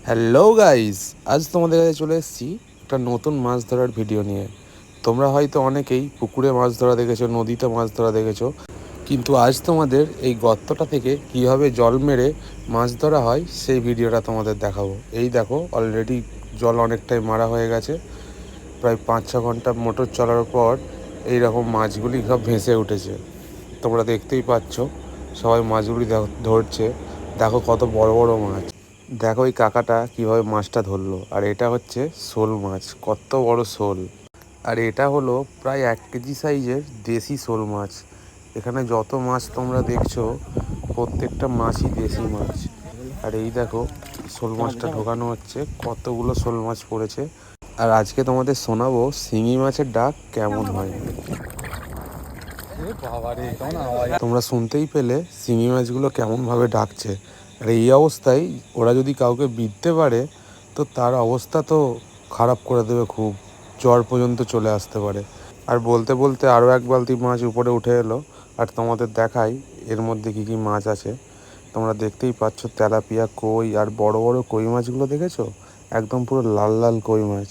Hello guys, আজ তোমাদের কাছে চলে এসেছি একটা নতুন মাছ ধরার ভিডিও নিয়ে। তোমরা হয়তো অনেকেই পুকুরে মাছ ধরা দেখেছো, নদীতে মাছ ধরা দেখেছো, কিন্তু আজ তোমাদের এই গর্তটা থেকে কীভাবে জল মেরে মাছ ধরা হয় সেই ভিডিওটা তোমাদের দেখাবো। এই দেখো, অলরেডি জল অনেকটাই মারা হয়ে গেছে। প্রায় 5-6 ঘন্টা মোটর চলার পর এই রকম মাছগুলি সব ভেসে উঠেছে। তোমরা দেখতেই পাচ্ছ, সবাই মাছগুলি ধরছে। দেখো কত বড় বড় মাছ। দেখো এই কাকাটা কীভাবে মাছটা ধরলো। আর এটা হচ্ছে শোল মাছ, কত বড় শোল। আর এটা হলো প্রায় 1 কেজি সাইজের দেশি শোল মাছ। এখানে যত মাছ তোমরা দেখছো প্রত্যেকটা মাছই দেশি মাছ। আর এই দেখো শোল মাছটা ঢোকানো হচ্ছে, কতগুলো শোল মাছ পড়েছে। আর আজকে তোমাদের শোনাবো শিঙি মাছের ডাক কেমন হয়। তোমরা শুনতেই পেলে শিঙি মাছগুলো কেমনভাবে ডাকছে। আর এই অবস্থায় ওরা যদি কাউকে বিঁধতে পারে তো তার অবস্থা তো খারাপ করে দেবে, খুব জ্বর পর্যন্ত চলে আসতে পারে। আর বলতে বলতে আরও এক বালতি মাছ উপরে উঠে এলো। আর তোমাদের দেখাই এর মধ্যে কী কী মাছ আছে। তোমরা দেখতেই পাচ্ছ তেলাপিয়া, কই, আর বড় বড় কই মাছগুলো দেখেছো, একদম পুরো লাল লাল কই মাছ।